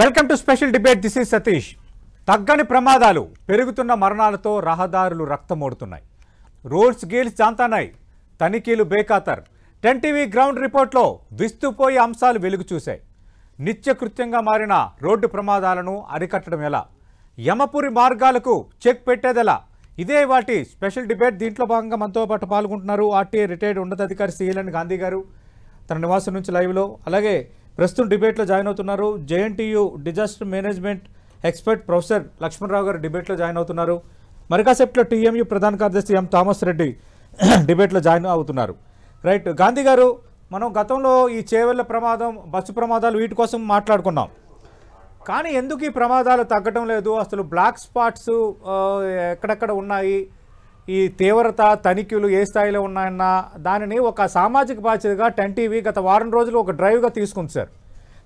Welcome to special debate. This is Satish. తగ్గని ప్రమాదాలు, పెరుగుతున్న మరణాలతో రహదారులు రక్తమోడుతున్నాయి. రోడ్స్ గీల్స్ జాంతానాయి, తనిఖీలు బేఖాతర్. 10 టీవీ గ్రౌండ్ రిపోర్ట్లో విస్తుపోయే అంశాలు వెలుగు చూశాయి. నిత్యకృత్యంగా మారిన రోడ్డు ప్రమాదాలను అరికట్టడం ఎలా, యమపురి మార్గాలకు చెక్ పెట్టేదెలా, ఇదే వాటి స్పెషల్ డిబేట్. దీంట్లో భాగంగా మనతో పాటు పాల్గొంటున్నారు ఆర్టీఏ రిటైర్డ్ ఉన్నతాధికారి సిఎల్ఎన్ గాంధీ గారు తన నివాసం నుంచి లైవ్లో. అలాగే ప్రస్తుతం డిబేట్లో జాయిన్ అవుతున్నారు JNTU disaster management expert professor Lakshmanarao గారు డిబేట్లో జాయిన్ అవుతున్నారు. మరికాసేపులో టీఎంయూ ప్రధాన కార్యదర్శి ఎం థామస్ రెడ్డి డిబేట్లో జాయిన్ అవుతున్నారు. రైట్ గాంధీ గారు, మనం గతంలో ఈ చేవెళ్ల ప్రమాదం, బస్సు ప్రమాదాలు వీటి కోసం మాట్లాడుకున్నాం. కానీ ఎందుకు ఈ ప్రమాదాలు తగ్గడం లేదు? అసలు బ్లాక్ స్పాట్స్ ఎక్కడెక్కడ ఉన్నాయి, ఈ తీవ్రత తనిఖీలు ఏ స్థాయిలో ఉన్నాయన్న దానిని ఒక సామాజిక బాధ్యతగా 10 టీవీ గత వారం రోజులు ఒక డ్రైవ్గా తీసుకుంది సార్.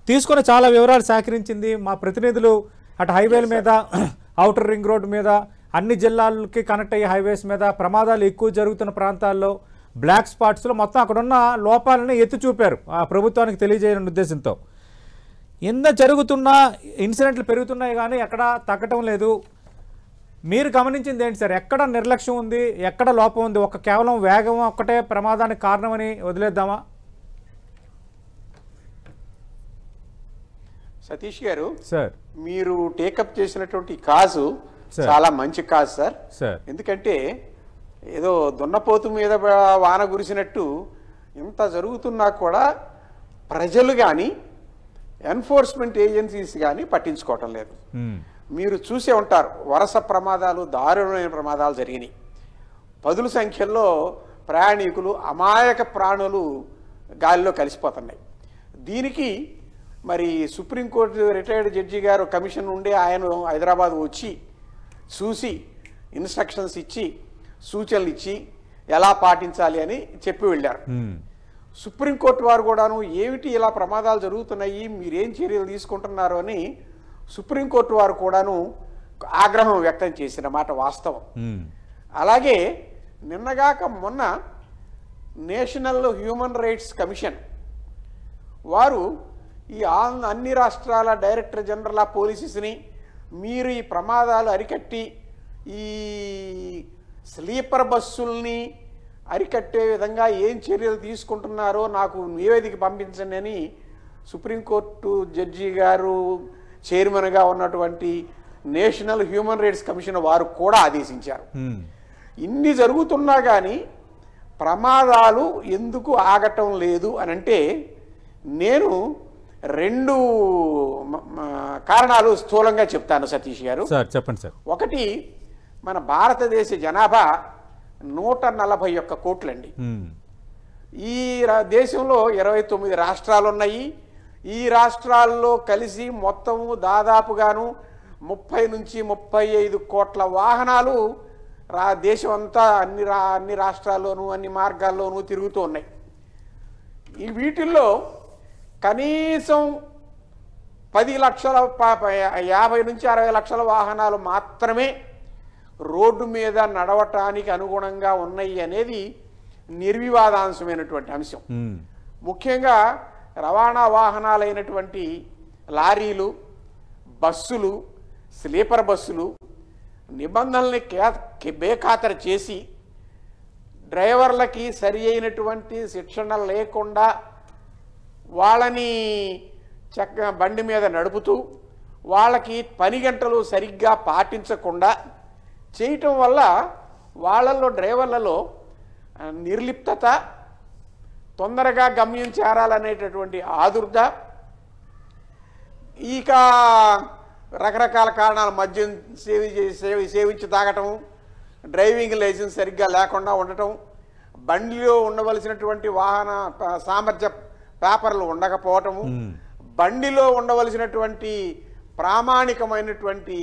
తీసుకుని చాలా వివరాలు సేకరించింది. మా ప్రతినిధులు అటు హైవేల మీద, ఔటర్ రింగ్ రోడ్డు మీద, అన్ని జిల్లాలకి కనెక్ట్ అయ్యే హైవేస్ మీద ప్రమాదాలు ఎక్కువ జరుగుతున్న ప్రాంతాల్లో బ్లాక్ స్పాట్స్లో మొత్తం అక్కడున్న లోపాలని ఎత్తి చూపారు ఆ ప్రభుత్వానికి తెలియజేయని ఉద్దేశంతో. ఎంత జరుగుతున్నా ఇన్సిడెంట్లు పెరుగుతున్నాయి కానీ ఎక్కడ తగ్గటం లేదు. మీరు గమనించింది ఏంటి సార్? ఎక్కడ నిర్లక్ష్యం ఉంది, ఎక్కడ లోపం ఉంది? కేవలం వేగం ఒక్కటే ప్రమాదానికి కారణమని వదిలేద్దామా? సతీష్ గారు సార్, మీరు టేకప్ చేసినటువంటి కాజు చాలా మంచి కాజు సార్. ఎందుకంటే ఏదో దున్నపోతు మీద వాన కురిసినట్టు ఇంత జరుగుతున్నా కూడా ప్రజలు కానీ ఎన్ఫోర్స్మెంట్ ఏజెన్సీస్ కానీ పట్టించుకోవటం లేదు. మీరు చూసే ఉంటారు, వరుస ప్రమాదాలు, దారుణమైన ప్రమాదాలు జరిగినాయి. పదుల సంఖ్యలో ప్రయాణికులు, అమాయక ప్రాణులు గాలిలో కలిసిపోతున్నాయి. దీనికి మరి సుప్రీంకోర్టు రిటైర్డ్ జడ్జి గారు కమిషన్ ఉండి ఆయన హైదరాబాద్ వచ్చి చూసి ఇన్స్ట్రక్షన్స్ ఇచ్చి సూచనలు ఇచ్చి ఎలా పాటించాలి అని చెప్పి వెళ్ళారు. సుప్రీంకోర్టు వారు కూడాను ఏమిటి ఇలా ప్రమాదాలు జరుగుతున్నాయి, మీరేం చర్యలు తీసుకుంటున్నారు అని సుప్రీంకోర్టు వారు కూడాను ఆగ్రహం వ్యక్తం చేసిన మాట వాస్తవం. అలాగే నిన్నగాక మొన్న నేషనల్ హ్యూమన్ రైట్స్ కమిషన్ వారు ఈ అన్ని రాష్ట్రాల డైరెక్టర్ జనరల్ ఆఫ్ పోలీసెస్ని మీరు ఈ ప్రమాదాలు అరికట్టి ఈ స్లీపర్ బస్సుల్ని అరికట్టే విధంగా ఏం చర్యలు తీసుకుంటున్నారో నాకు నివేదిక పంపించండి అని సుప్రీంకోర్టు జడ్జి గారు చైర్మన్గా ఉన్నటువంటి నేషనల్ హ్యూమన్ రైట్స్ కమిషన్ వారు కూడా ఆదేశించారు. ఇన్ని జరుగుతున్నా కానీ ప్రమాదాలు ఎందుకు ఆగటం లేదు అని అంటే నేను 2 కారణాలు స్థూలంగా చెప్తాను సతీష్ గారు. చెప్పండి సార్. ఒకటి, మన భారతదేశ జనాభా 141 కోట్లండి. ఈ దేశంలో 29 రాష్ట్రాలు ఉన్నాయి. ఈ రాష్ట్రాల్లో కలిసి మొత్తము దాదాపుగాను 30 నుంచి 35 కోట్ల వాహనాలు దేశం అంతా అన్ని రాష్ట్రాల్లోనూ అన్ని మార్గాల్లోనూ తిరుగుతూ ఉన్నాయి. ఈ వీటిల్లో కనీసం 10 లక్షల 50 నుంచి 60 లక్షల వాహనాలు మాత్రమే రోడ్డు మీద నడవటానికి అనుగుణంగా ఉన్నాయి అనేది నిర్వివాదాంశమైనటువంటి అంశం. ముఖ్యంగా రవాణా వాహనాలైనటువంటి లారీలు, బస్సులు, స్లీపర్ బస్సులు నిబంధనల్ని బేఖాతరు చేసి డ్రైవర్లకి సరి అయినటువంటి శిక్షణ లేకుండా వాళ్ళని బండి మీద నడుపుతూ వాళ్ళకి పని గంటలు సరిగ్గా పాటించకుండా చేయటం వల్ల వాళ్ళల్లో డ్రైవర్లలో నిర్లిప్తత, తొందరగా గమ్యం చేరాలనేటటువంటి ఆదుర్ద, ఇక రకరకాల కారణాల మద్యం సేవించి తాగటం, డ్రైవింగ్ లైసెన్స్ సరిగ్గా లేకుండా ఉండటం, బండిలో ఉండవలసినటువంటి వాహన సామర్థ్య పేపర్లు ఉండకపోవటము, బండిలో ఉండవలసినటువంటి ప్రామాణికమైనటువంటి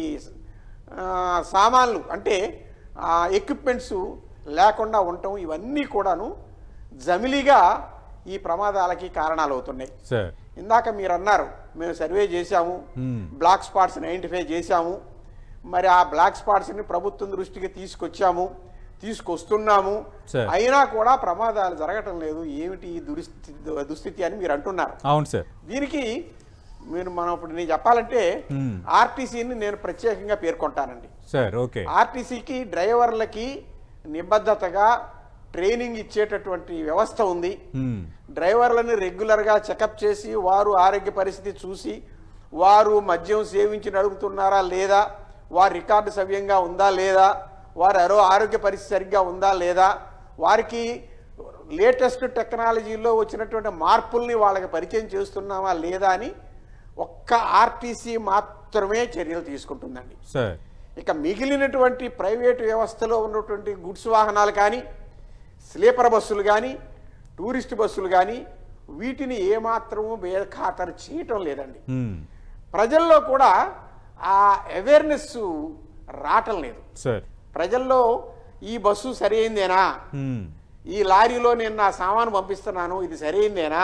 సామాన్లు అంటే ఎక్విప్మెంట్స్ లేకుండా ఉండటం, ఇవన్నీ కూడాను జమిలిగా ఈ ప్రమాదాలకి కారణాలు అవుతున్నాయి. ఇందాక మీరు అన్నారు, మేము సర్వే చేశాము, బ్లాక్ స్పాట్స్ని ఐడెంటిఫై చేశాము, మరి ఆ బ్లాక్ స్పాట్స్ని ప్రభుత్వం దృష్టికి తీసుకొస్తున్నాము, అయినా కూడా ప్రమాదాలు జరగటం లేదు, ఏమిటి దుస్థితి అని మీరు అంటున్నారు. అవును సార్. దీనికి మనం ఇప్పుడు నేను చెప్పాలంటే ఆర్టీసీని నేను ప్రత్యేకంగా పేర్కొంటానండి సార్. ఓకే. ఆర్టీసీకి డ్రైవర్లకి నిబద్ధతగా ట్రైనింగ్ ఇచ్చేటటువంటి వ్యవస్థ ఉంది. డ్రైవర్లని రెగ్యులర్గా చెకప్ చేసి వారు ఆరోగ్య పరిస్థితి చూసి వారు మద్యం సేవించి నడుపుతున్నారా లేదా, వారి రికార్డు సవ్యంగా ఉందా లేదా, వారి ఆరోగ్య పరిస్థితి సరిగ్గా ఉందా లేదా, వారికి లేటెస్ట్ టెక్నాలజీలో వచ్చినటువంటి మార్పుల్ని వాళ్ళకి పరిచయం చేస్తున్నామా లేదా అని ఒక్క ఆర్టీసీ మాత్రమే చర్యలు తీసుకుంటుందండి. ఇక మిగిలినటువంటి ప్రైవేటు వ్యవస్థలో ఉన్నటువంటి గుడ్స్ వాహనాలు కానీ, స్లీపర్ బస్సులు కానీ, టూరిస్ట్ బస్సులు కానీ వీటిని ఏమాత్రము బేఖాతరు చేయటం లేదండి. ప్రజల్లో కూడా ఆ అవేర్నెస్ రావటం లేదు. ప్రజల్లో ఈ బస్సు సరైందేనా, ఈ లారీలో నేను నా సామాను పంపిస్తున్నాను ఇది సరైందేనా,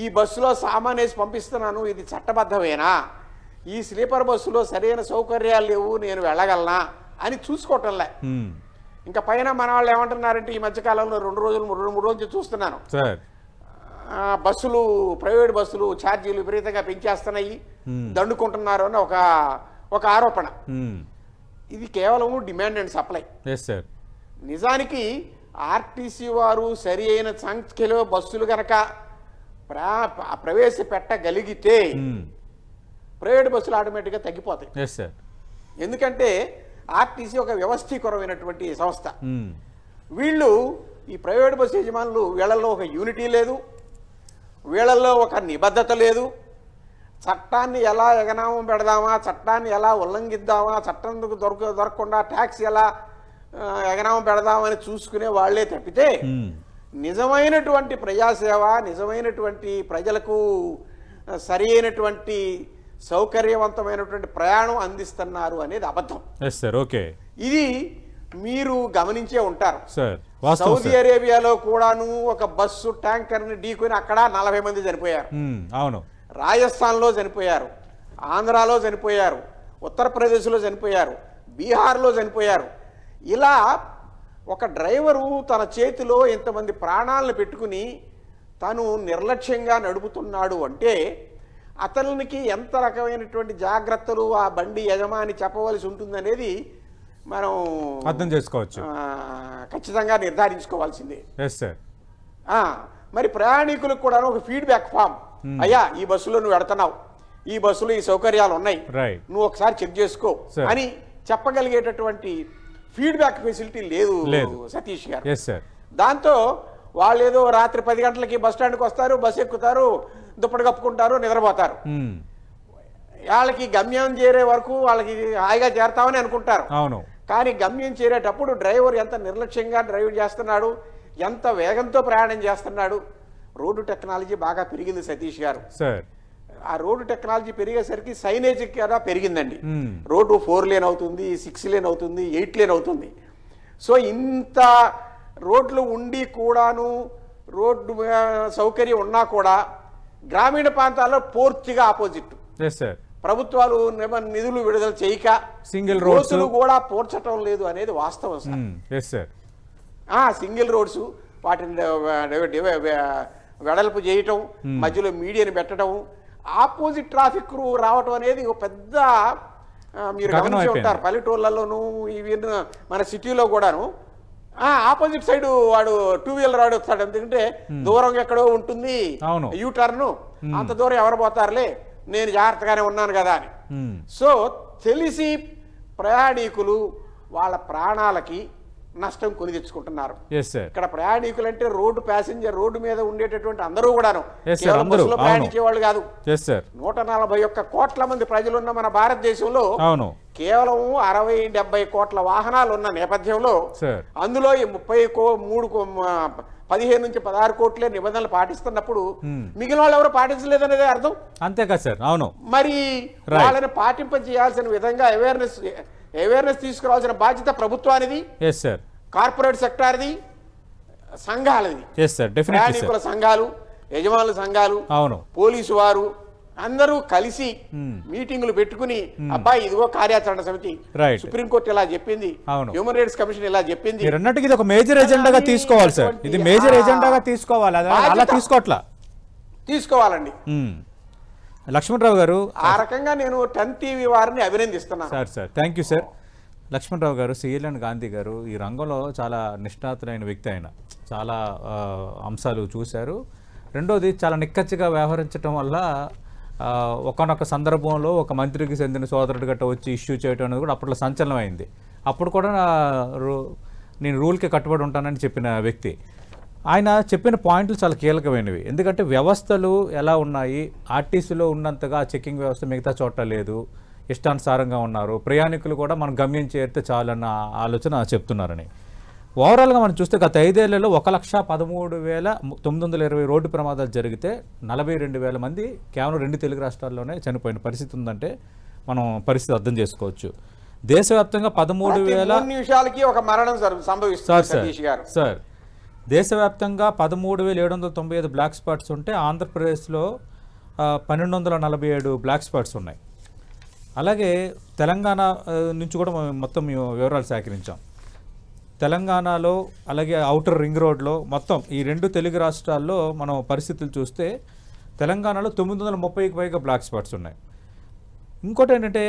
ఈ బస్సులో సామాన్ వేసి పంపిస్తున్నాను ఇది చట్టబద్ధమేనా, ఈ స్లీపర్ బస్సులో సరైన సౌకర్యాలు లేవు నేను వెళ్ళగలనా అని చూసుకోవటంలే. ఇంకా పైన మన వాళ్ళు ఏమంటున్నారంటే ఈ మధ్యకాలంలో 2 రోజులు చూస్తున్నాను, బస్సులు ప్రైవేట్ బస్సులు ఛార్జీలు విపరీతంగా పెంచేస్తున్నాయి, దండుకుంటున్నారు అని ఒక ఆరోపణ. ఇది కేవలం డిమాండ్ అండ్ సప్లై. నిజానికి ఆర్టీసీ వారు సరి అయిన సంఖ్యలో బస్సులు కనుక ప్రవేశపెట్టగలిగితే ప్రైవేట్ బస్సులు ఆటోమేటిక్గా తగ్గిపోతాయి. ఎందుకంటే ఆర్టీసీ ఒక వ్యవస్థీకరమైనటువంటి సంస్థ. వీళ్ళు ఈ ప్రైవేట్ బస్సు యజమానులు వీళ్ళల్లో ఒక యూనిటీ లేదు, వీళ్ళల్లో ఒక నిబద్ధత లేదు. చట్టాన్ని ఎలా ఎగనామం పెడదామా, చట్టాన్ని ఎలా ఉల్లంఘిద్దామా, చట్టం దొరకకుండా ట్యాక్స్ ఎలా ఎగనామం పెడదామని చూసుకునే వాళ్లే తప్పితే నిజమైనటువంటి ప్రజాసేవ, నిజమైనటువంటి ప్రజలకు సరి అయినటువంటి సౌకర్యవంతమైనటువంటి ప్రయాణం అందిస్తున్నారు అనేది అబద్ధం. ఇది మీరు గమనించే ఉంటారు. సౌదీ అరేబియాలో కూడాను ఒక బస్సు ట్యాంకర్ ని ఢీకొని అక్కడ 40 మంది చనిపోయారు. రాజస్థాన్లో చనిపోయారు, ఆంధ్రాలో చనిపోయారు, ఉత్తరప్రదేశ్లో చనిపోయారు, బీహార్లో చనిపోయారు. ఇలా ఒక డ్రైవరు తన చేతిలో ఇంతమంది ప్రాణాలను పెట్టుకుని తను నిర్లక్ష్యంగా నడుపుతున్నాడు అంటే అతనికి ఎంత రకమైనటువంటి జాగ్రత్తలు ఆ బండి యజమాని చెప్పవలసి ఉంటుందనేది మనం అర్థం చేసుకోవచ్చు, ఖచ్చితంగా నిర్ధారించుకోవాల్సిందే. మరి ప్రయాణికులకు కూడా ఒక ఫీడ్బ్యాక్ ఫామ్, అయ్యా ఈ బస్సులో నువ్వు వెడతావు, ఈ బస్సులో ఈ సౌకర్యాలు ఉన్నాయి, నువ్వు ఒకసారి చెక్ చేసుకో అని చెప్పగలిగేటటువంటి ఫీడ్బ్యాక్ ఫెసిలిటీ లేదు సతీష్ గారు. దాంతో వాళ్ళు ఏదో రాత్రి 10 గంటలకి బస్ స్టాండ్కి వస్తారు, బస్సు ఎక్కుతారు, దుప్పటి కప్పుకుంటారు, నిద్రపోతారు. వాళ్ళకి గమ్యం చేరే వరకు వాళ్ళకి హాయిగా చేరతామని అనుకుంటారు. కానీ గమ్యం చేరేటప్పుడు డ్రైవర్ ఎంత నిర్లక్ష్యంగా డ్రైవ్ చేస్తున్నాడు, ఎంత వేగంతో ప్రయాణం చేస్తున్నాడు. రోడ్డు టెక్నాలజీ బాగా పెరిగింది సతీష్ గారు. ఆ రోడ్డు టెక్నాలజీ పెరిగేసరికి సైనేజ్ కూడా పెరిగిందండి. రోడ్డు 4 లేన్ అవుతుంది, 6 లేన్ అవుతుంది, 8 లేన్ అవుతుంది. సో ఇంత రోడ్లు ఉండి కూడాను రోడ్డు సౌకర్యం ఉన్నా కూడా గ్రామీణ ప్రాంతాల్లో పూర్తిగా ఆపోజిట్. ప్రభుత్వాలు నిధులు విడుదల చేయక సింగిల్ రోడ్లు కూడా పోర్చటం లేదు అనేది వాస్తవం సార్. సింగిల్ రోడ్స్ వాటిని వెడల్పు చేయటం, మధ్యలో మీడియాని పెట్టడం, ఆపోజిట్ ట్రాఫిక్ రావటం అనేది ఒక పెద్ద మీరు గమనించి ఉంటారు. పల్లెటూళ్ళలోనూ ఇవి మన సిటీలో కూడాను ఆపోజిట్ సైడ్ వాడు 2 వీలర్ రాడు వస్తాడు. ఎందుకంటే దూరం ఎక్కడో ఉంటుంది యూటర్న్, అంత దూరం ఎవరు పోతారులే నేను జాగ్రత్తగానే ఉన్నాను కదా అని. సో తెలిసి ప్రయాణికులు వాళ్ళ ప్రాణాలకి నష్టం కొని తెచ్చుకుంటున్నారు. ఇక్కడ ప్రయాణికులు అంటే రోడ్డు ప్యాసింజర్, రోడ్డు మీద ఉండేటటువంటి అందరూ కూడాను బస్సులో ప్రయాణించే వాళ్ళు కాదు. 141 కోట్ల మంది ప్రజలు ఉన్న మన భారతదేశంలో కేవలం 60-70 కోట్ల వాహనాలు ఉన్న నేపథ్యంలో అందులో ఈ 15 నుంచి 16 కోట్లే నిబంధనలు పాటిస్తున్నప్పుడు మిగిలిన వాళ్ళు ఎవరు పాటించలేదనేదే అర్థం. అంతే కదా సార్. అవును. మరి వాళ్ళని పాటింపజేయాల్సిన విధంగా అవేర్నెస్ తీసుకురావాల్సిన బాధ్యత ప్రభుత్వానిది, కార్పొరేట్ సెక్టార్ది, సంఘాలది. ప్రయాణికుల సంఘాలు, యజమానుల సంఘాలు, పోలీసు వారు అందరూ కలిసి మీటింగులు పెట్టుకుని అబ్బాయి ఇదిగో కార్యాచరణ సమితి, సుప్రీంకోర్టు ఇలా చెప్పింది, హ్యూమన్ రైట్స్ కమిషన్ ఇలా చెప్పింది అన్నట్టుగా ఇది ఒక మేజర్ ఎజెండాగా తీసుకోవాలి సార్. ఇది మేజర్ ఎజెండాగా తీసుకోవాలి, అలా తీసుకోవాలండి. లక్ష్మణరావు గారు, ఆ రకంగా నేను 10 టీవీ వారిని అభినందిస్తున్నాను. Sir thank you sir. Lakshmanarao గారు, సిఎల్ఎన్ గాంధీ గారు ఈ రంగంలో చాలా నిష్ణాతులైన వ్యక్తి. ఆయన చాలా అంశాలు చూశారు. రెండోది, చాలా నిక్కచ్చిగా వ్యవహరించడం వల్ల ఒకనొక సందర్భంలో ఒక మంత్రికి చెందిన సోదరుడు గట్ట వచ్చి ఇష్యూ చేయడం అనేది కూడా అప్పట్లో సంచలనం అయింది. అప్పుడు కూడా నేను రూల్కి కట్టుబడి ఉంటానని చెప్పిన వ్యక్తి. ఆయన చెప్పిన పాయింట్లు చాలా కీలకమైనవి. ఎందుకంటే వ్యవస్థలు ఎలా ఉన్నాయి, ఆర్టీసీలో ఉన్నంతగా చెకింగ్ వ్యవస్థ మిగతా చోట్ల లేదు, ఇష్టానుసారంగా ఉన్నారు, ప్రయాణికులు కూడా మనం గమ్యం చేరితే చాలన్న ఆలోచన చెప్తున్నారని. ఓవరాల్గా మనం చూస్తే గత 5 ఏళ్లలో 1,13,920 రోడ్డు ప్రమాదాలు జరిగితే 42,000 మంది కేవలం 2 తెలుగు రాష్ట్రాల్లోనే చనిపోయిన పరిస్థితి ఉందంటే మనం పరిస్థితి అర్థం చేసుకోవచ్చు. దేశవ్యాప్తంగా 13,000 నిమిషాలకి ఒక మరణం సంభవిస్తుంది సార్. దేశవ్యాప్తంగా 13,795 బ్లాక్ స్పాట్స్ ఉంటే ఆంధ్రప్రదేశ్లో 1,247 బ్లాక్ స్పాట్స్ ఉన్నాయి. అలాగే తెలంగాణ నుంచి కూడా మొత్తం వివరాలు సేకరించాం. తెలంగాణలో అలాగే ఔటర్ రింగ్ రోడ్లో మొత్తం ఈ 2 తెలుగు రాష్ట్రాల్లో మనం పరిస్థితులు చూస్తే తెలంగాణలో 930కి పైగా బ్లాక్ స్పాట్స్ ఉన్నాయి. ఇంకోటి ఏంటంటే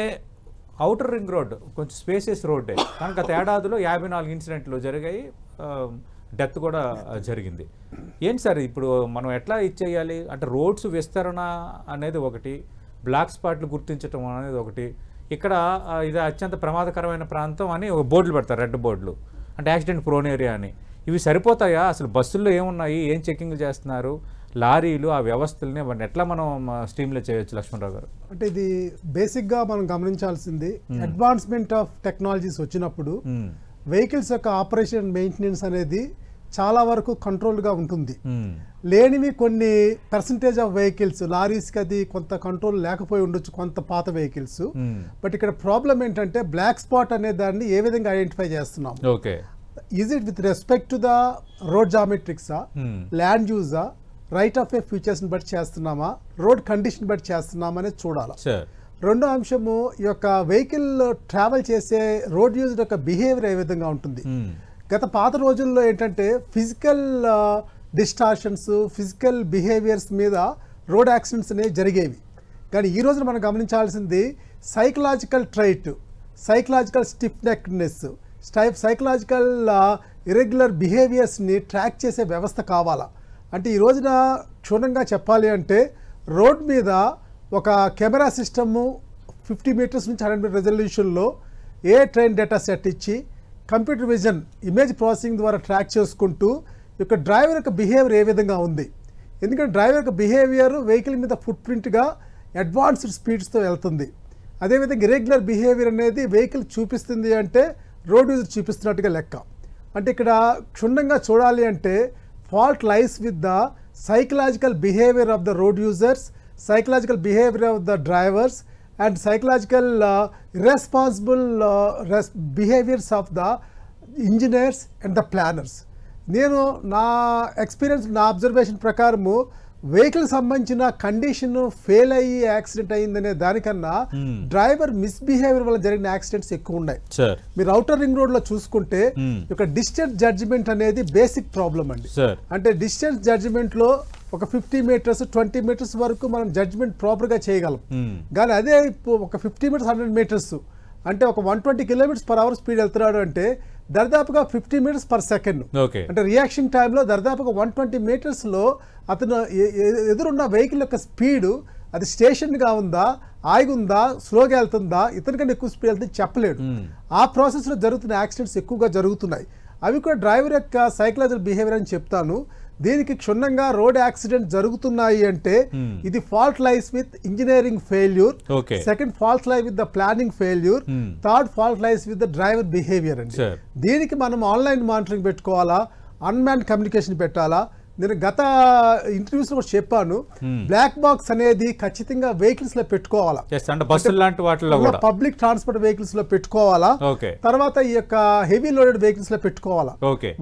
ఔటర్ రింగ్ రోడ్ కొంచెం స్పేసియస్ రోడ్డే, కానీ గత ఏడాదిలో 54 ఇన్సిడెంట్లు జరిగాయి, డెత్ కూడా జరిగింది. ఏంటి సార్ ఇప్పుడు మనం ఎట్లా ఇచ్చేయాలి అంటే, రోడ్స్ విస్తరణ అనేది ఒకటి, బ్లాక్ స్పాట్లు గుర్తించడం అనేది ఒకటి, ఇక్కడ ఇది అత్యంత ప్రమాదకరమైన ప్రాంతం అని ఒక బోర్డులు పెడతారు, రెడ్ బోర్డులు, అంటే యాక్సిడెంట్ ప్రోన్ ఏరియా అని. ఇవి సరిపోతాయా? అసలు బస్సుల్లో ఏమున్నాయి, ఏం చెకింగ్ చేస్తున్నారు, లారీలు, ఆ వ్యవస్థల్ని వాటిని ఎట్లా మనం స్ట్రీమ్లో చేయొచ్చు లక్ష్మణరావు గారు? అంటే ఇది బేసిక్గా మనం గమనించాల్సింది, అడ్వాన్స్మెంట్ ఆఫ్ టెక్నాలజీస్ వచ్చినప్పుడు వెహికల్స్ యొక్క ఆపరేషన్ మెయింటెనెన్స్ అనేది చాలా వరకు కంట్రోల్గా ఉంటుంది. లేనివి కొన్ని పర్సంటేజ్ ఆఫ్ వెహికల్స్, లారీస్కి అది కొంత కంట్రోల్ లేకపోయి ఉండొచ్చు, కొంత పాత వెహికల్స్. బట్ ఇక్కడ ప్రాబ్లం ఏంటంటే బ్లాక్ స్పాట్ అనే దాన్ని ఏ విధంగా ఐడెంటిఫై చేస్తున్నాం? Is it with respect to the road జామెట్రిక్సా, ల్యాండ్ యూజా, రైట్ ఆఫ్ వే ఫీచర్స్ని బట్టి చేస్తున్నామా, రోడ్ కండిషన్ బట్టి చేస్తున్నామా అనేది చూడాలి. రెండో అంశము, ఈ యొక్క వెహికల్ ట్రావెల్ చేసే రోడ్ యూజ్ యొక్క బిహేవియర్ ఏ విధంగా ఉంటుంది. గత పాత రోజుల్లో ఏంటంటే ఫిజికల్ డిస్టార్షన్స్, ఫిజికల్ బిహేవియర్స్ మీద రోడ్ యాక్సిడెంట్స్ అనేవి జరిగేవి. కానీ ఈ రోజున మనం గమనించాల్సింది psychological trait, psychological stiff neckness, psychological irregular బిహేవియర్స్ని ట్రాక్ చేసే వ్యవస్థ కావాలా. అంటే ఈ రోజున క్షుణ్ణంగా చెప్పాలి అంటే రోడ్ మీద ఒక కెమెరా సిస్టము 50 మీటర్స్ నుంచి 100 మీటర్ రెజల్యూషన్లో ఏ ట్రైన్ డేటా సెట్ ఇచ్చి కంప్యూటర్ విజన్ ఇమేజ్ ప్రాసెసింగ్ ద్వారా ట్రాక్ చేసుకుంటూ యొక్క డ్రైవర్ యొక్క బిహేవియర్ ఏ విధంగా ఉంది. ఎందుకంటే డ్రైవర్ యొక్క బిహేవియర్ వెహికల్ మీద ఫుట్ ప్రింట్గా అడ్వాన్స్డ్ స్పీడ్స్తో వెళ్తుంది. అదేవిధంగా ఇరెగ్యులర్ బిహేవియర్ అనేది వెహికల్ చూపిస్తుంది అంటే రోడ్ యూజర్ చూపిస్తున్నట్టుగా లెక్క. అంటే ఇక్కడ క్షుణ్ణంగా చూడాలి అంటే fault lies with the psychological behavior of the road users, psychological behavior of the drivers, and psychological irresponsible behaviors of the engineers and the planners. నేను నా ఎక్స్పీరియన్స్, నా అబ్జర్వేషన్ ప్రకారము వెహికల్ సంబంధించిన కండిషన్ ఫెయిల్ అయ్యి యాక్సిడెంట్ అయ్యిందనే దానికన్నా driver misbehaviour వల్ల జరిగిన accidents ఎక్కువ ఉన్నాయి. మీరు ఔటర్ రింగ్ రోడ్ లో చూసుకుంటే ఒక డిస్టెన్స్ జడ్జిమెంట్ అనేది బేసిక్ ప్రాబ్లం అండి. అంటే డిస్టెన్స్ జడ్జిమెంట్ లో ఒక 50 మీటర్స్ 20 మీటర్స్ వరకు మనం జడ్జిమెంట్ ప్రాపర్ గా చేయగలం. కానీ అదే ఒక 50 మీటర్స్ 100 మీటర్స్ అంటే ఒక 120 km/h స్పీడ్ వెళ్తున్నాడు అంటే దర్దాపుగా 50 మీటర్స్ పర్ సెకండ్. అంటే రియాక్షన్ టైంలో దర్దాపుగా 120 మీటర్స్లో అతను ఎదురున్న వెహికల్ యొక్క స్పీడు అది స్టేషన్గా ఉందా, ఆగుందా, స్లోగా వెళ్తుందా, ఇతనికన్నా ఎక్కువ స్పీడ్ వెళ్తుంది చెప్పలేడు. ఆ ప్రాసెస్లో జరుగుతున్న యాక్సిడెంట్స్ ఎక్కువగా జరుగుతున్నాయి. అవి కూడా డ్రైవర్ యొక్క సైకలాజికల్ బిహేవియర్ అని చెప్తాను. దీనికి క్షుణ్ణంగా రోడ్ యాక్సిడెంట్ జరుగుతున్నాయి అంటే ఇది fault lies with engineering failure, second fault lies with the planning failure, third fault lies with the driver behaviour అండి. దీనికి మనం ఆన్లైన్ మానిటరింగ్ పెట్టుకోవాలా, అన్మ్యాన్ కమ్యూనికేషన్ పెట్టాలా. నేను గత ఇంటర్వ్యూస్ లో చెప్పాను, బ్లాక్ బాక్స్ అనేది ఖచ్చితంగా వెహికల్స్ లో పెట్టుకోవాలా, పబ్లిక్ ట్రాన్స్పోర్ట్ వెహికల్స్ లో పెట్టుకోవాలా, తర్వాత ఈ యొక్క హెవీ లోడెడ్ వెహికల్స్ లో పెట్టుకోవాలా.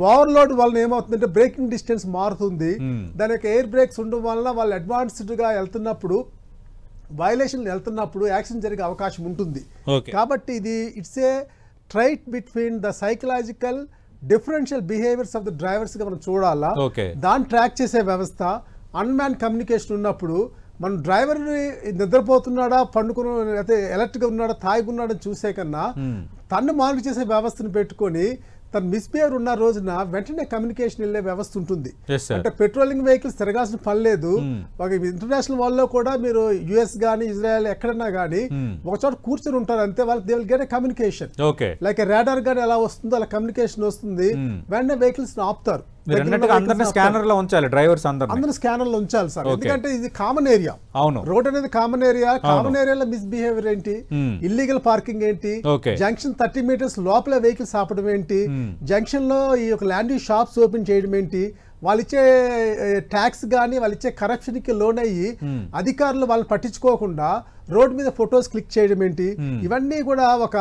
ఓవర్లోడ్ వలన ఏమవుతుందంటే బ్రేకింగ్ డిస్టెన్స్ మారుతుంది. దాని యొక్క ఎయిర్ బ్రేక్స్ ఉండడం వలన వాళ్ళు అడ్వాన్స్డ్ గా వెళ్తున్నప్పుడు, వైలేషన్ వెళ్తున్నప్పుడు యాక్సిడెంట్ జరిగే అవకాశం ఉంటుంది. కాబట్టి ఇది it's a trait between the psychological differential behaviours of the drivers గా మనం చూడాలా. దాన్ని ట్రాక్ చేసే వ్యవస్థ, అన్మ్యాన్ కమ్యూనికేషన్ ఉన్నప్పుడు మనం డ్రైవర్ని నిద్రపోతున్నాడా, పండుకుని లేకపోతే ఎలర్ట్గా ఉన్నాడా, తాగి ఉన్నాడా చూసే కన్నా తను మానిటర్ చేసే వ్యవస్థను పెట్టుకొని తన మిస్బిహేవియర్ ఉన్న రోజున వెంటనే కమ్యూనికేషన్ వెళ్ళే వ్యవస్థ ఉంటుంది. అంటే పెట్రోలింగ్ వెహికల్స్ తిరగాల్సిన పని లేదు. ఒక ఇంటర్నేషనల్ వాళ్ళలో కూడా మీరు యుఎస్ గానీ ఇజ్రాయెల్ ఎక్కడన్నా గానీ ఒక చోట కూర్చొని ఉంటారు అంతే, వాళ్ళకి they will get communication. Like radar గానీ ఎలా వస్తుందో అలా కమ్యూనికేషన్ వస్తుంది, వెంటనే వెహికల్స్ ఆపుతారు. అందరిని స్కానర్ లో ఉంచాలి, డ్రైవర్స్ అందరూ స్కానర్ లో ఉంచాలి సార్, ఎందుకంటే ఇది కామన్ ఏరియా. అవును, రోడ్ అనేది కామన్ ఏరియా. కామన్ ఏరియాలో మిస్బిహేవియర్ ఏంటి, ఇల్లీగల్ పార్కింగ్ ఏంటి, జంక్షన్ 30 మీటర్స్ లోపల వెహికల్స్ ఆపడం ఏంటి, జంక్షన్ లో ఈ యొక్క ల్యాండింగ్ షాప్స్ ఓపెన్ చేయడం ఏంటి, వాళ్ళు ఇచ్చే ట్యాక్స్ కానీ వాళ్ళు ఇచ్చే కరప్షన్ కి లోన్ అయ్యి అధికారులు వాళ్ళు పట్టించుకోకుండా రోడ్ మీద ఫొటోస్ క్లిక్ చేయడం ఏంటి, ఇవన్నీ కూడా ఒక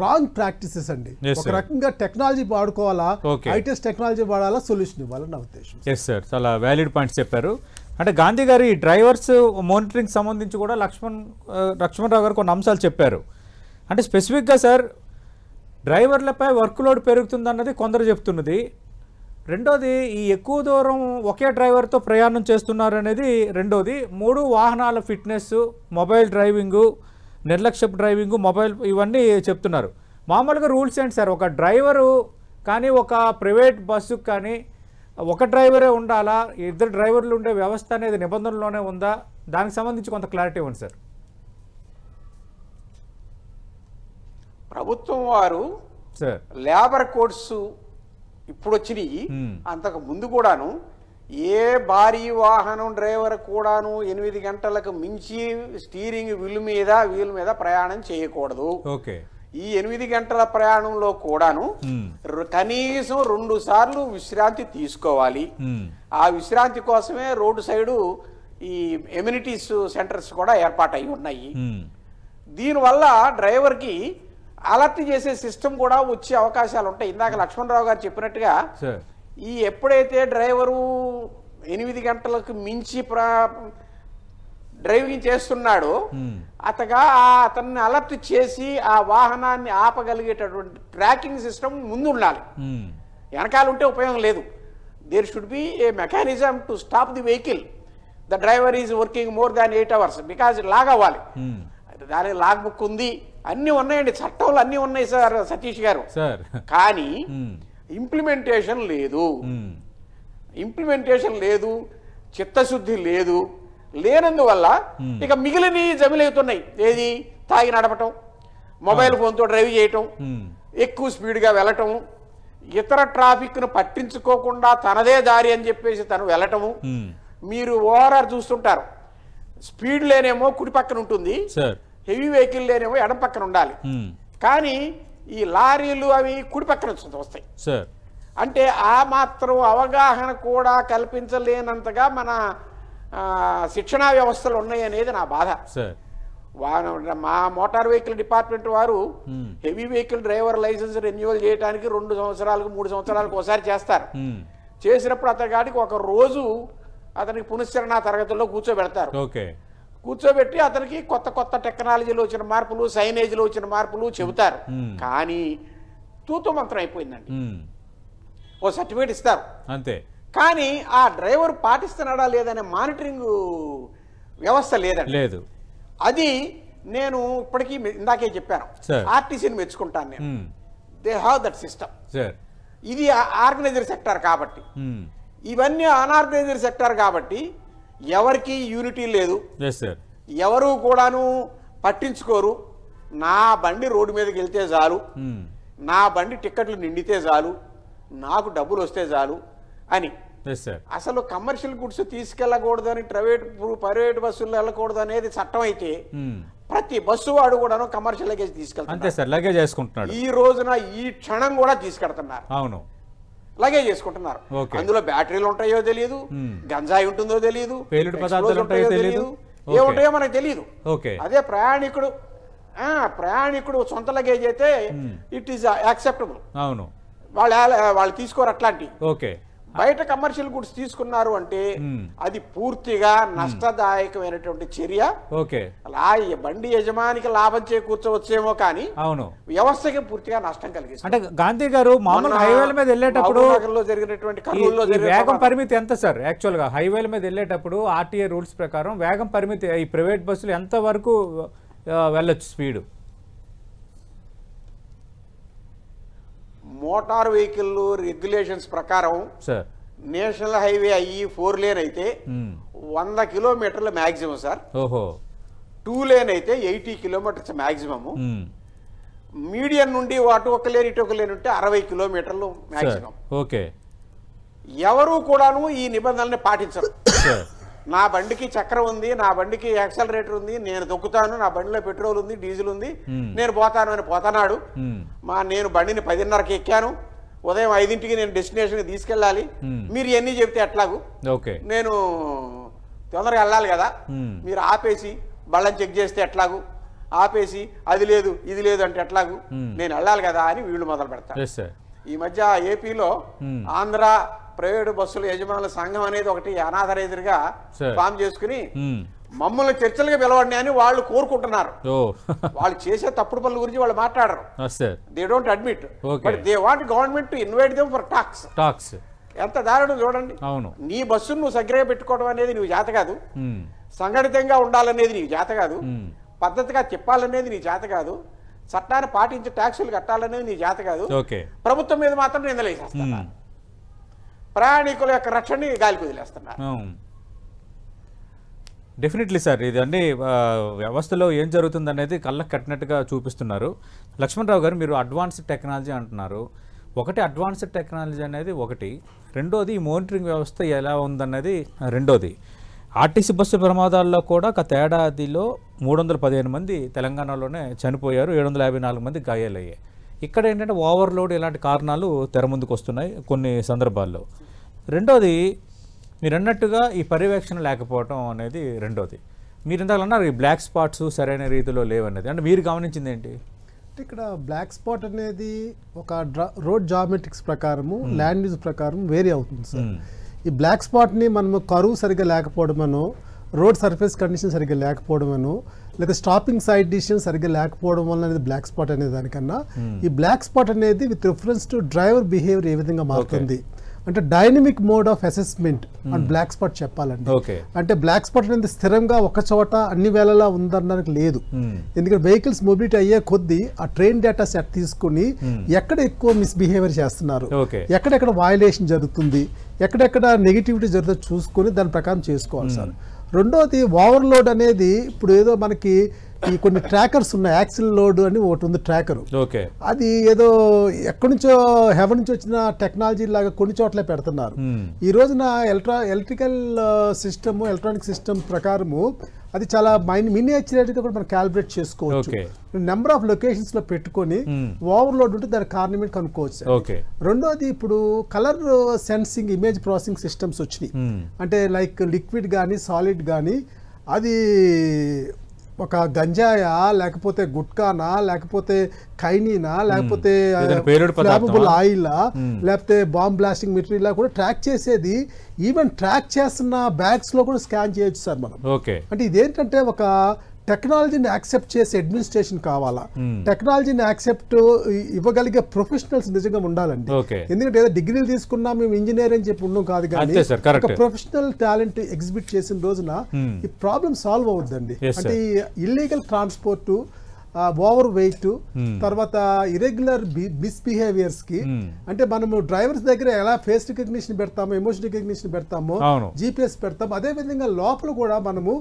రాంగ్ ప్రాక్టీసెస్ అండి. ఒక రకంగా టెక్నాలజీ వాడుకోవాలా, ఐటీఎస్ టెక్నాలజీ వాడాలా, సొల్యూషన్ ఇవ్వాలని నా ఉద్దేశం. ఎస్ సార్, చాలా వ్యాలిడ్ పాయింట్స్ చెప్పారు. అంటే గాంధీ గారి డ్రైవర్స్ మానిటరింగ్ సంబంధించి కూడా లక్ష్మణరావు గారు కొన్ని అంశాలు చెప్పారు. అంటే స్పెసిఫిక్గా సార్ డ్రైవర్లపై వర్క్ లోడ్ పెరుగుతుందన్నది కొందరు చెప్తున్నది. రెండోది ఈ ఎక్కువ దూరం ఒకే డ్రైవర్తో ప్రయాణం చేస్తున్నారు అనేది రెండోది. 3 వాహనాల ఫిట్నెస్, మొబైల్ డ్రైవింగు, నిర్లక్ష్యపు డ్రైవింగు, మొబైల్ ఇవన్నీ చెప్తున్నారు. మామూలుగా రూల్స్ ఏంటి సార్? ఒక డ్రైవరు కానీ ఒక ప్రైవేట్ బస్సుకు కానీ ఒక డ్రైవరే ఉండాలా, 2 డ్రైవర్లు ఉండే వ్యవస్థ అనేది నిబంధనలోనే ఉందా? దానికి సంబంధించి కొంత క్లారిటీ ఉంది సార్. ప్రభుత్వం వారు లేబర్ కోడ్స్ ఇప్పుడు వచ్చినాయి, అంతకు ముందు కూడాను ఏ భారీ వాహనం డ్రైవర్ కూడాను 8 గంటలకు మించి స్టీరింగ్ వీల్ మీద ప్రయాణం చేయకూడదు. ఈ 8 గంటల ప్రయాణంలో కూడాను కనీసం 2 సార్లు విశ్రాంతి తీసుకోవాలి. ఆ విశ్రాంతి కోసమే రోడ్డు సైడు ఈ ఎమ్యూనిటీస్ సెంటర్స్ కూడా ఏర్పాటై ఉన్నాయి. దీనివల్ల డ్రైవర్కి అలర్ట్ చేసే సిస్టమ్ కూడా వచ్చే అవకాశాలు ఉంటాయి. ఇందాక లక్ష్మణరావు గారు చెప్పినట్టుగా ఈ ఎప్పుడైతే డ్రైవరు 8 గంటలకు మించి డ్రైవింగ్ చేస్తున్నాడో అతన్ని అలర్ట్ చేసి ఆ వాహనాన్ని ఆపగలిగేటటువంటి ట్రాకింగ్ సిస్టమ్ ముందు ఉండాలి. వెనకాల ఉంటే ఉపయోగం లేదు. There should be a mechanism to stop the vehicle. The driver is working more than 8 hours because log అవ్వాలి. దాని లాగ్ బుక్ ఉంది, అన్నీ ఉన్నాయండి, చట్టంలో అన్నీ ఉన్నాయి సార్ సతీష్ గారు. కానీ ఇంప్లిమెంటేషన్ లేదు, చిత్తశుద్ధి లేదు. లేనందువల్ల ఇక మిగిలిన జమిలవుతున్నాయి. ఏది? తాగి నడపటం, మొబైల్ ఫోన్తో డ్రైవ్ చేయటం, ఎక్కువ స్పీడ్గా వెళ్ళటం, ఇతర ట్రాఫిక్ను పట్టించుకోకుండా తనదే దారి అని చెప్పేసి తను వెళ్ళటము. మీరు ఓఆర్ఆర్ చూస్తుంటారు, స్పీడ్ లేనేమో కుడి పక్కన ఉంటుంది, హెవీ వెహికల్ లేనేమో ఎడం పక్కన ఉండాలి. కానీ ఈ లారీలు అవి కుడి పక్కన వస్తాయి. అంటే ఆ మాత్రం అవగాహన కూడా కల్పించలేనంతగా మన శిక్షణా వ్యవస్థలు ఉన్నాయి అనేది నా బాధ. మా మోటార్ వెహికల్ డిపార్ట్మెంట్ వారు heavy vehicle driver licence renewal చేయడానికి 2 సంవత్సరాలకు 3 సంవత్సరాలకు ఒకసారి చేస్తారు. చేసినప్పుడు అతనికి ఒక రోజు అతనికి పునశ్చరణ తరగతుల్లో కూర్చోబెడతారు. కూర్చోబెట్టి అతనికి కొత్త టెక్నాలజీలో వచ్చిన మార్పులు, సైనేజ్లో వచ్చిన మార్పులు చెబుతారు. కానీ తూతు మంత్రం అయిపోయిందండి. ఓ సర్టిఫికేట్ ఇస్తారు అంతే, కానీ ఆ డ్రైవర్ పాటిస్తున్నాడా లేదనే మానిటరింగ్ వ్యవస్థ లేదు. అది నేను ఇప్పటికీ ఇందాకే చెప్పాను, ఆర్టీసీని మెచ్చుకుంటాను నేను. They have that system. ఇది ఆర్గనైజర్ సెక్టార్ కాబట్టి, ఇవన్నీ అన్ఆర్గనైజర్ సెక్టార్ కాబట్టి ఎవరికి యూనిటీ లేదు, ఎవరు కూడాను పట్టించుకోరు. నా బండి రోడ్డు మీదకి వెళ్తే చాలు, నా బండి టిక్కెట్లు నిండితే చాలు, నాకు డబ్బులు వస్తే చాలు అని. అసలు కమర్షియల్ గుడ్స్ తీసుకెళ్ళకూడదు అని ప్రైవేట్ బస్సుల్లో వెళ్ళకూడదు అనేది చట్టం అయితే ప్రతి బస్సు వాడు కూడాను కమర్షియల్ లగేజ్ తీసుకెళ్తారు. ఈ రోజున ఈ క్షణం కూడా తీసుకెళ్తున్నారు. అవును, లగేజ్ చేసుకుంటున్నారు. అందులో బ్యాటరీలు ఉంటాయో తెలియదు, గంజాయి ఉంటుందో తెలియదు, ఏముంటాయో మనకు తెలియదు. అదే ప్రయాణికుడు సొంత లగేజ్ అయితే ఇట్ ఈస్ యాక్సెప్టబుల్. అవును, వాళ్ళు తీసుకోరు అట్లాంటి. బయట కమర్షియల్ గుడ్స్ తీసుకున్నారు అంటే అది పూర్తిగా నష్టదాయకమైనటువంటి చర్య. ఓకే, అలా బండి యజమానికి లాభం చేకూర్చవచ్చేమో కానీ అవును, వ్యవస్థకి పూర్తిగా నష్టం కలిగిస్తుంది. అంటే గాంధీ గారు మామూలు హైవేల మీద వెళ్ళేటప్పుడు జరిగినటువంటి కర్నూలులో వేగం పరిమితి ఎంత సార్? యాక్చువల్ గా హైవేల మీద వెళ్ళేటప్పుడు ఆర్టీఏ రూల్స్ ప్రకారం వేగం పరిమితి ఈ ప్రైవేట్ బస్సులు ఎంత వరకు వెళ్ళొచ్చు స్పీడ్? మోటార్ వెహికల్ రెగ్యులేషన్స్ ప్రకారం సార్ నేషనల్ హైవే అయ్యి 4 లేన్ అయితే 100 కిలోమీటర్ల మ్యాక్సిమం సార్. ఓహో, 2 లేన్ అయితే 80 కిలోమీటర్స్ మ్యాక్సిమము. మీడియం నుండి అటు ఒక లేన్ ఇటు ఒక లేన్ ఉంటే 60 కిలోమీటర్లు మ్యాక్సిమం. ఓకే, ఎవరు కూడాను ఈ నిబంధనల్ని పాటించరు. నా బండికి చక్రం ఉంది, నా బండికి యాక్సలరేటర్ ఉంది, నేను దొక్కుతాను, నా బండిలో పెట్రోల్ ఉంది, డీజిల్ ఉంది, నేను పోతాను అని పోతున్నాడు. నేను బండిని 10:30కి ఎక్కాను, ఉదయం 5ంటికి నేను డెస్టినేషన్కి తీసుకెళ్ళాలి, మీరు ఎన్ని చెప్తే ఎట్లాగు, నేను తొందరగా వెళ్ళాలి కదా, మీరు ఆపేసి బళ్ళని చెక్ చేస్తే ఎట్లాగు, ఆపేసి అది లేదు ఇది లేదు అంటే ఎట్లాగు, నేను వెళ్ళాలి కదా అని వీళ్ళు మొదలు పెడతారు. ఈ మధ్య ఏపీలో ఆంధ్ర ప్రైవేటు బస్సుల యజమానుల సంఘం అనేది ఒకటి అనాథరైతుగా ఫామ్ చేసుకుని మమ్మల్ని చర్చలుగా పిలవండి అని వాళ్ళు కోరుకుంటున్నారు. వాళ్ళు చేసే తప్పుడు పనుల గురించి వాళ్ళు మాట్లాడరు, they don't admit, but they want government to invite them for tax. ఎంత దారుణం చూడండి. నీ బస్సును నువ్వు సగ్రగా పెట్టుకోవడం అనేది నువ్వు చేత కాదు, సంఘటితంగా ఉండాలనేది నీకు చేత కాదు, పద్ధతిగా చెప్పాలనేది నీ చేత కాదు, చట్టాన్ని పాటించి ట్యాక్సులు కట్టాలనేది నీ చేత కాదు, ప్రభుత్వం మీద మాత్రం నిందలేసేస్తున్నా, ప్రయాణికుల యొక్క రక్షణని గాలికి వదిలేస్తున్నారు. డెఫినెట్లీ సార్, ఇది అన్ని వ్యవస్థలో ఏం జరుగుతుంది అనేది కళ్ళకు కట్టినట్టుగా చూపిస్తున్నారు. లక్ష్మణరావు గారు, మీరు అడ్వాన్స్డ్ టెక్నాలజీ అంటున్నారు. ఒకటి అడ్వాన్స్డ్ టెక్నాలజీ అనేది ఒకటి, రెండోది ఈ మానిటరింగ్ వ్యవస్థ ఎలా ఉందన్నది రెండోది. ఆర్టీసీ బస్సు ప్రమాదాల్లో కూడా గత ఏడాదిలో 315 మంది తెలంగాణలోనే చనిపోయారు, 754 మంది గాయాలయ్యాయి. ఇక్కడ ఏంటంటే ఓవర్లోడ్ ఇలాంటి కారణాలు తెర ముందుకు వస్తున్నాయి కొన్ని సందర్భాల్లో. రెండోది మీరు అన్నట్టుగా ఈ పర్యవేక్షణ లేకపోవడం అనేది రెండోది. మీరు ఇందాక అన్నారు ఈ బ్లాక్ స్పాట్స్ సరైన రీతిలో లేవనేది, అంటే మీరు గమనించింది ఏంటి? ఇక్కడ బ్లాక్ స్పాట్ అనేది ఒక రోడ్ జామెట్రిక్స్ ప్రకారము ల్యాండ్ యూజ్ ప్రకారం వేరీ అవుతుంది సార్. ఈ బ్లాక్ స్పాట్ని మనము కరువు సరిగ్గా లేకపోవడమనో, రోడ్ సర్ఫేస్ కండిషన్ సరిగ్గా లేకపోవడమనో, లేదా స్టాపింగ్ సైడ్ డిసిషన్ సరిగ్గా లేకపోవడం వల్ల అనేది బ్లాక్ స్పాట్ అనే దానికన్నా ఈ బ్లాక్ స్పాట్ అనేది with reference to driver behaviour ఏ విధంగా మారుతుంది అంటే dynamic mode of assessment and black spot చెప్పాలండి. అంటే బ్లాక్ స్పాట్ అనేది స్థిరంగా ఒక చోట అన్ని వేళలా ఉందనడానికి లేదు. ఎందుకంటే వెహికల్స్ మొబిలిటీ అయ్యే కొద్దీ ఆ ట్రైన్ డేటా సెట్ తీసుకుని ఎక్కడ ఎక్కువ మిస్బిహేవియర్ చేస్తున్నారు, ఎక్కడెక్కడ వయలేషన్ జరుగుతుంది, ఎక్కడెక్కడ నెగిటివిటీ జరుగుతుంది చూసుకొని దాని ప్రకారం చేసుకోవాలి సార్. రెండోది ఓవర్లోడ్ అనేది ఇప్పుడు ఏదో మనకి ఈ కొన్ని ట్రాకర్స్ ఉన్నాయి, యాక్సిల్ లోడ్ అని ఒకటి ఉంది ట్రాకర్, అది ఏదో ఎక్కడి నుంచో హెవెన్ నుంచి వచ్చిన టెక్నాలజీ లాగా కొన్ని చోట్ల పెడుతున్నారు. ఈ రోజున ఎలక్ట్రానిక్ సిస్టమ్ ప్రకారము అది చాలా మినియేచర్ గా కూడా మనం క్యాలిబ్రేట్ చేసుకోవచ్చు. నెంబర్ ఆఫ్ లొకేషన్స్ లో పెట్టుకొని ఓవర్లోడ్ ఉంటే దాని కారణం ఏంటి కనుక్కోవచ్చు. రెండోది ఇప్పుడు colour sensing image processing systems వచ్చినాయి. అంటే లైక్ లిక్విడ్ కానీ సాలిడ్ కానీ అది ఒక గంజాయా లేకపోతే గుట్కానా లేకపోతే ఖైనీనా లేకపోతే ఫ్లామబుల్ ఆయిల్ లేకపోతే బాంబ్ బ్లాస్టింగ్ మెటీరియల్ కూడా ట్రాక్ చేసేది, ఈవెన్ ట్రాక్ చేస్తున్న బ్యాగ్స్ లో కూడా స్కాన్ చేయొచ్చు సార్ మనం. అంటే ఇదేంటంటే ఒక టెక్నాలజీని యాక్సెప్ట్ చేసే అడ్మినిస్ట్రేషన్ కావాలా, టెక్నాలజీని యాక్సెప్ట్ ఇవ్వగలిగే ప్రొఫెషనల్స్ నిజంగా ఉండాలండి. ఎందుకంటే ఏదో డిగ్రీలు తీసుకున్నా మేము ఇంజనీర్ అని చెప్పి ఉన్నాం కాదు, కానీ ఒక ప్రొఫెషనల్ టాలెంట్ ఎగ్జిబిట్ చేసిన రోజున ఈ ప్రాబ్లం సాల్వ్ అవుద్దండి. అంటే ఇల్లీగల్ ట్రాన్స్పోర్ట్, ఓవర్ వెయిట్, తర్వాత ఇరెగ్యులర్ మిస్బిహేవియర్స్ కి అంటే మనము డ్రైవర్స్ దగ్గర ఎలా ఫేస్ రికగ్నిషన్ పెడతామో, ఎమోషన్ రికగ్నిషన్ పెడతామో, GPS పెడతామో, అదే విధంగా లోపల కూడా మనము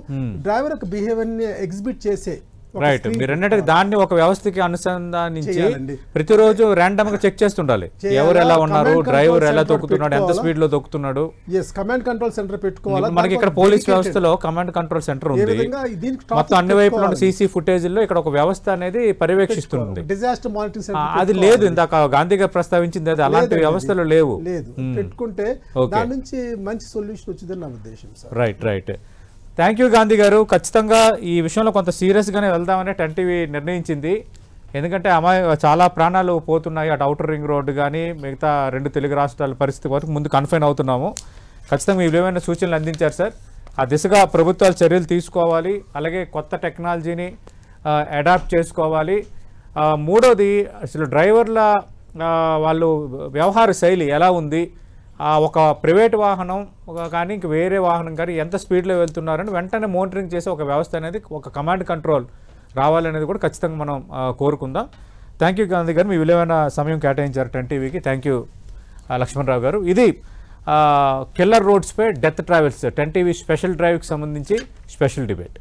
డ్రైవర్ యొక్క బిహేవియర్ ని ఎగ్జిబిట్ చేసే రైట్. మీరు అన్నట్టు దాన్ని ఒక వ్యవస్థకి అనుసంధానించి ప్రతిరోజు ర్యాండమ్ గా చెక్ చేస్తుండాలి, ఎవరు ఎలా ఉన్నారు, డ్రైవర్ ఎలా తొక్కుతున్నాడు, ఎంత స్పీడ్ లో తొక్కుతున్నాడు. కమాండ్ కంట్రోల్ సెంటర్ పెట్టుకోవాలి. మనకి ఇక్కడ పోలీస్ వ్యవస్థలో కమాండ్ కంట్రోల్ సెంటర్ ఉంది, మొత్తం అన్ని వైపుల సీసీ ఫుటేజ్ లో ఇక్కడ ఒక వ్యవస్థ అనేది పర్యవేక్షిస్తుంది. డిజాస్టర్ మానిటరింగ్ సెంటర్ అది లేదు, ఇందాక గాంధీ గారు ప్రస్తావించింది అది అలాంటి వ్యవస్థలు లేవు. పెట్టుకుంటే దాని నుంచి మంచి సొల్యూషన్ వచ్చిందని నా ఉద్దేశం. Right right. Thank you Gandhi గారు. ఖచ్చితంగా ఈ విషయంలో కొంత సీరియస్గానే వెళ్దామని 10 టీవీ నిర్ణయించింది. ఎందుకంటే చాలా ప్రాణాలు పోతున్నాయి. అటు అవుటర్ రింగ్ రోడ్డు కానీ మిగతా 2 తెలుగు రాష్ట్రాల పరిస్థితి వరకు ముందు కన్ఫైన్ అవుతున్నాము. ఖచ్చితంగా మీరు ఏమైనా సూచనలు అందించారు సార్. ఆ దిశగా ప్రభుత్వాలు చర్యలు తీసుకోవాలి. అలాగే కొత్త టెక్నాలజీని అడాప్ట్ చేసుకోవాలి. మూడోది అసలు డ్రైవర్ల వాళ్ళు వ్యవహార శైలి ఎలా ఉంది, ఒక ప్రైవేట్ వాహనం కానీ ఇంక వేరే వాహనం కానీ ఎంత స్పీడ్లో వెళ్తున్నారని వెంటనే మోనిటరింగ్ చేసే ఒక వ్యవస్థ అనేది, ఒక కమాండ్ కంట్రోల్ రావాలనేది కూడా ఖచ్చితంగా మనం కోరుకుందాం. థ్యాంక్ యూ గాంధీ గారు, మీ విలువైన సమయం కేటాయించారు 10 టీవీకి. Thank you Lakshmanarao garu. ఇది కిల్లర్ రోడ్స్పై డెత్ ట్రావెల్స్ 10 టీవీ స్పెషల్ డ్రైవ్కి సంబంధించి స్పెషల్ డిబేట్.